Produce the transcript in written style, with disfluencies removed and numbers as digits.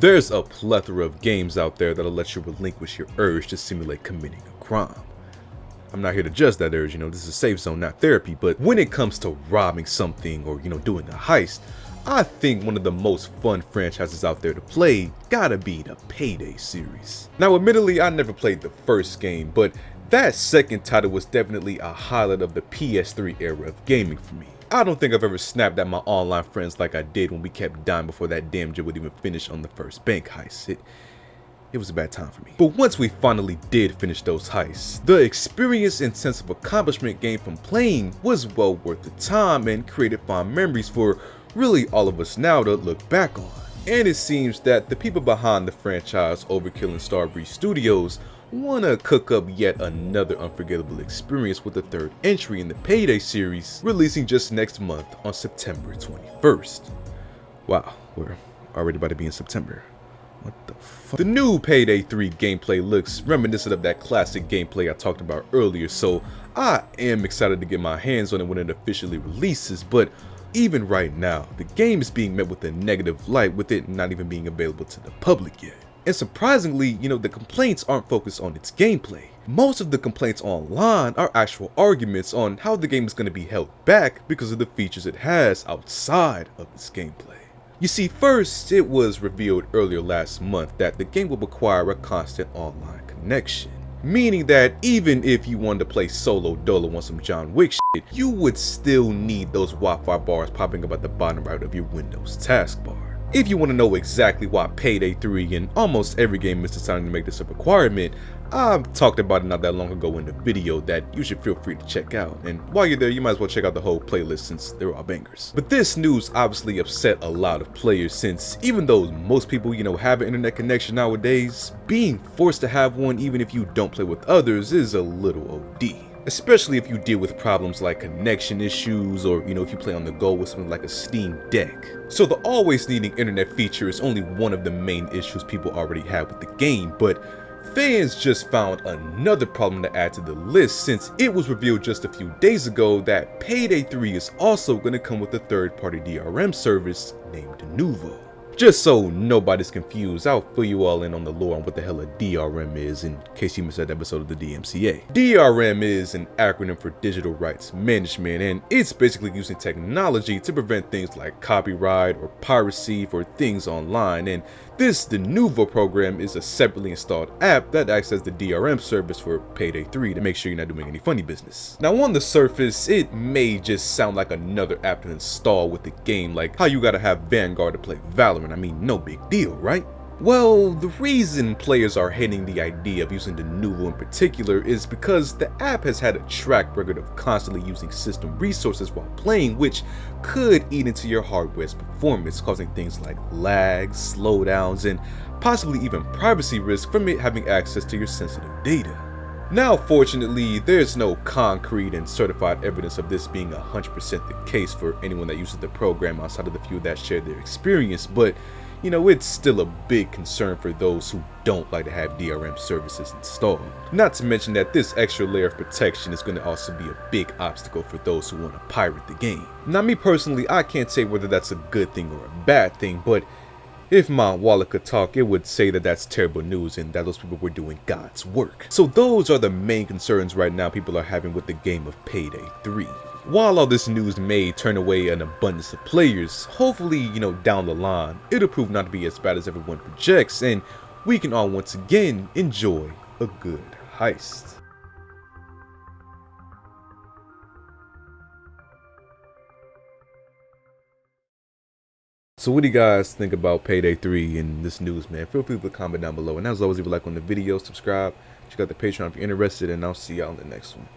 There's a plethora of games out there that'll let you relinquish your urge to simulate committing a crime. I'm not here to judge that urge, this is a safe zone, not therapy, but when it comes to robbing something or, doing a heist, I think one of the most fun franchises out there to play gotta be the Payday series. Now admittedly, I never played the first game, but that second title was definitely a highlight of the PS3 era of gaming for me. I don't think I've ever snapped at my online friends like I did when we kept dying before that damn job would even finish on the first bank heist. It was a bad time for me. But once we finally did finish those heists, the experience and sense of accomplishment gained from playing was well worth the time and created fond memories for really all of us now to look back on. And it seems that the people behind the franchise, Overkill and Starbreeze Studios, want to cook up yet another unforgettable experience with the third entry in the Payday series, releasing just next month on September 21st. Wow, we're already about to be in September. What the fuck? The new Payday 3 gameplay looks reminiscent of that classic gameplay I talked about earlier, so I am excited to get my hands on it when it officially releases, but even right now, the game is being met with a negative light, with it not even being available to the public yet. And surprisingly, the complaints aren't focused on its gameplay. Most of the complaints online are actual arguments on how the game is going to be held back because of the features it has outside of its gameplay. You see, first, it was revealed earlier last month that the game will require a constant online connection. Meaning that even if you wanted to play solo dolo on some John Wick shit, you would still need those Wi-Fi bars popping up at the bottom right of your Windows taskbar. If you want to know exactly why Payday 3 and almost every game is deciding to make this a requirement, I've talked about it not that long ago in the video that you should feel free to check out, and while you're there you might as well check out the whole playlist since they're all bangers. But this news obviously upset a lot of players, since even though most people have an internet connection nowadays, being forced to have one even if you don't play with others is a little OD. Especially if you deal with problems like connection issues, or if you play on the go with something like a Steam Deck. So the always needing internet feature is only one of the main issues people already have with the game, but fans just found another problem to add to the list, since it was revealed just a few days ago that Payday 3 is also going to come with a third-party DRM service named Nuvo. Just so nobody's confused, I'll fill you all in on the lore on what the hell a DRM is in case you missed that episode of the DMCA. DRM is an acronym for Digital Rights Management, and it's basically using technology to prevent things like copyright or piracy for things online, and the Nuvo program is a separately installed app that acts as the DRM service for Payday 3 to make sure you're not doing any funny business. Now on the surface, it may just sound like another app to install with the game, like how you gotta have Vanguard to play Valorant. I mean, no big deal, right? Well, the reason players are hating the idea of using the Nuvo in particular is because the app has had a track record of constantly using system resources while playing, which could eat into your hardware's performance, causing things like lag, slowdowns, and possibly even privacy risk from it having access to your sensitive data. Now, fortunately, there's no concrete and certified evidence of this being 100% the case for anyone that uses the program outside of the few that share their experience, but it's still a big concern for those who don't like to have DRM services installed. Not to mention that this extra layer of protection is going to also be a big obstacle for those who want to pirate the game. Now, me personally, I can't say whether that's a good thing or a bad thing, but if my wallet could talk, it would say that that's terrible news and that those people were doing God's work. So those are the main concerns right now people are having with the game of Payday 3. While all this news may turn away an abundance of players, hopefully, down the line, it'll prove not to be as bad as everyone projects, and we can all once again enjoy a good heist. So what do you guys think about Payday 3 and this news, man? Feel free to comment down below, and as always, leave a like on the video, subscribe, check out the Patreon if you're interested, and I'll see y'all in the next one.